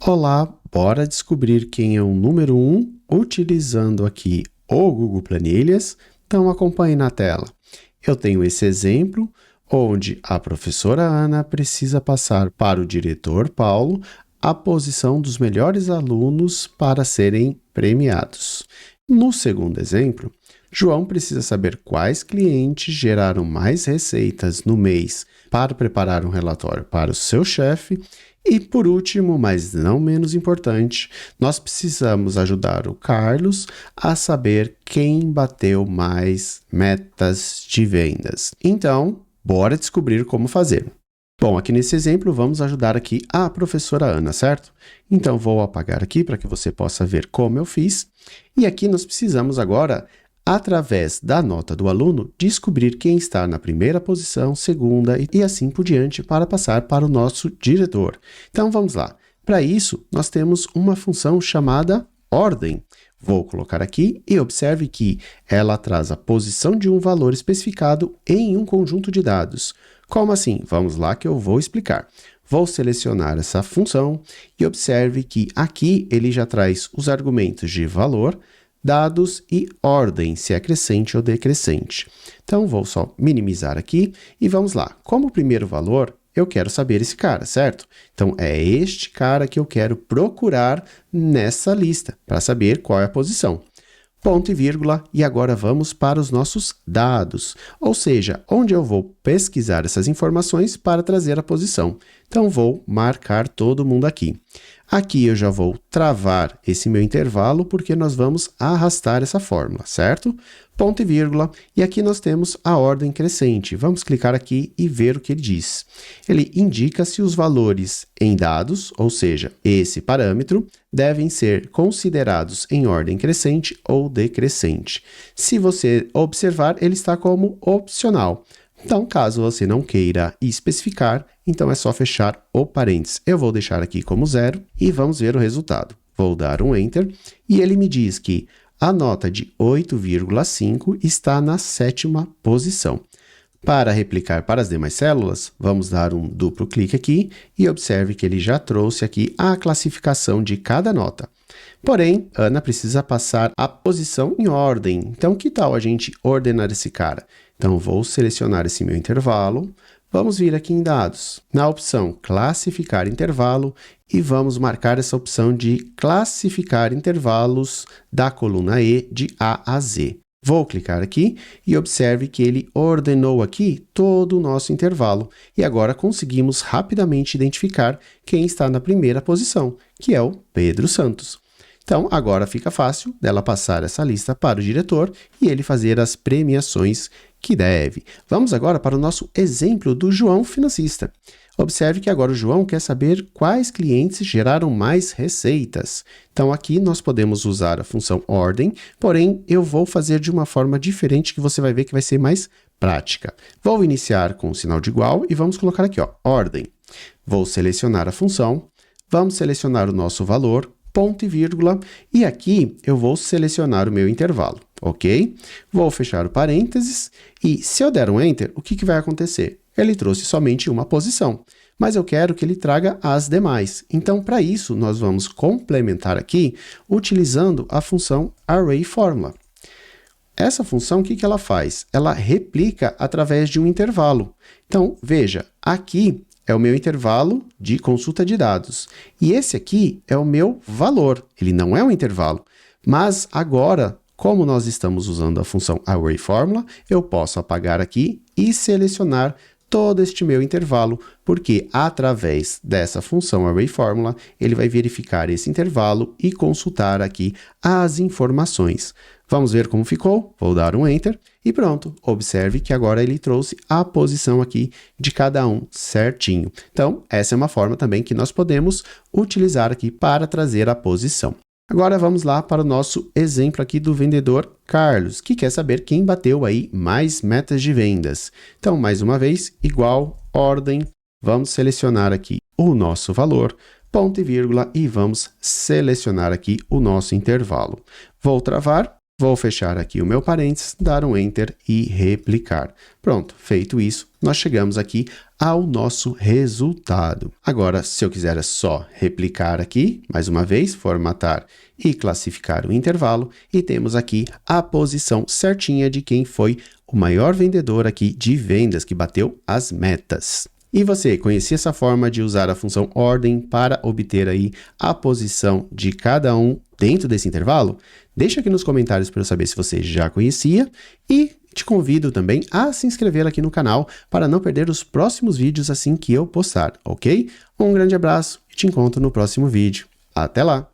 Olá, bora descobrir quem é o número 1 utilizando aqui o Google Planilhas? Então acompanhe na tela. Eu tenho esse exemplo onde a professora Ana precisa passar para o diretor Paulo a posição dos melhores alunos para serem premiados. No segundo exemplo, João precisa saber quais clientes geraram mais receitas no mês para preparar um relatório para o seu chefe. E por último, mas não menos importante, nós precisamos ajudar o Carlos a saber quem bateu mais metas de vendas. Então, bora descobrir como fazer. Bom, aqui nesse exemplo, vamos ajudar aqui a professora Ana, certo? Então, vou apagar aqui para que você possa ver como eu fiz. E aqui nós precisamos agora, através da nota do aluno, descobrir quem está na primeira posição, segunda e assim por diante para passar para o nosso diretor. Então, vamos lá. Para isso, nós temos uma função chamada ordem. Vou colocar aqui e observe que ela traz a posição de um valor especificado em um conjunto de dados. Como assim? Vamos lá que eu vou explicar. Vou selecionar essa função e observe que aqui ele já traz os argumentos de valor, dados e ordem, se é crescente ou decrescente. Então, vou só minimizar aqui e vamos lá. Como primeiro valor, eu quero saber esse cara, certo? Então, é este cara que eu quero procurar nessa lista para saber qual é a posição. Ponto e vírgula, e agora vamos para os nossos dados, ou seja, onde eu vou pesquisar essas informações para trazer a posição. Então, vou marcar todo mundo aqui. Aqui eu já vou travar esse meu intervalo, porque nós vamos arrastar essa fórmula, certo? Ponto e vírgula, e aqui nós temos a ordem crescente. Vamos clicar aqui e ver o que ele diz. Ele indica se os valores em dados, ou seja, esse parâmetro, devem ser considerados em ordem crescente ou decrescente. Se você observar, ele está como opcional. Então, caso você não queira especificar, então é só fechar o parênteses. Eu vou deixar aqui como 0 e vamos ver o resultado. Vou dar um Enter e ele me diz que a nota de 8,5 está na 7ª posição. Para replicar para as demais células, vamos dar um duplo clique aqui e observe que ele já trouxe aqui a classificação de cada nota. Porém, Ana precisa passar a posição em ordem. Então, que tal a gente ordenar esse cara? Então, vou selecionar esse meu intervalo. Vamos vir aqui em dados, na opção classificar intervalo e vamos marcar essa opção de classificar intervalos da coluna E de A a Z. Vou clicar aqui e observe que ele ordenou aqui todo o nosso intervalo. E agora conseguimos rapidamente identificar quem está na primeira posição, que é o Pedro Santos. Então, agora fica fácil dela passar essa lista para o diretor e ele fazer as premiações que deve. Vamos agora para o nosso exemplo do João financista. Observe que agora o João quer saber quais clientes geraram mais receitas. Então, aqui nós podemos usar a função ordem, porém, eu vou fazer de uma forma diferente que você vai ver que vai ser mais prática. Vou iniciar com o sinal de igual e vamos colocar aqui, ó, ordem. Vou selecionar a função, vamos selecionar o nosso valor, ponto e vírgula, e aqui eu vou selecionar o meu intervalo, ok? Vou fechar o parênteses e se eu der um Enter, o que vai acontecer? Ele trouxe somente uma posição, mas eu quero que ele traga as demais. Então, para isso, nós vamos complementar aqui utilizando a função ArrayFormula. Essa função, o que ela faz? Ela replica através de um intervalo. Então, veja, aqui é o meu intervalo de consulta de dados. E esse aqui é o meu valor. Ele não é um intervalo. Mas agora, como nós estamos usando a função ArrayFormula, eu posso apagar aqui e selecionar todo este meu intervalo, porque através dessa função ArrayFormula, ele vai verificar esse intervalo e consultar aqui as informações. Vamos ver como ficou? Vou dar um Enter e pronto. Observe que agora ele trouxe a posição aqui de cada um certinho. Então, essa é uma forma também que nós podemos utilizar aqui para trazer a posição. Agora vamos lá para o nosso exemplo aqui do vendedor Carlos, que quer saber quem bateu aí mais metas de vendas. Então, mais uma vez, igual, ordem, vamos selecionar aqui o nosso valor, ponto e vírgula, e vamos selecionar aqui o nosso intervalo. Vou travar Vou fechar aqui o meu parênteses, dar um Enter e replicar. Pronto, feito isso, nós chegamos aqui ao nosso resultado. Agora, se eu quiser só replicar aqui, mais uma vez, formatar e classificar o intervalo, e temos aqui a posição certinha de quem foi o maior vendedor aqui de vendas, que bateu as metas. E você, conhecia essa forma de usar a função ordem para obter aí a posição de cada um dentro desse intervalo? Deixa aqui nos comentários para eu saber se você já conhecia e te convido também a se inscrever aqui no canal para não perder os próximos vídeos assim que eu postar, ok? Um grande abraço e te encontro no próximo vídeo. Até lá!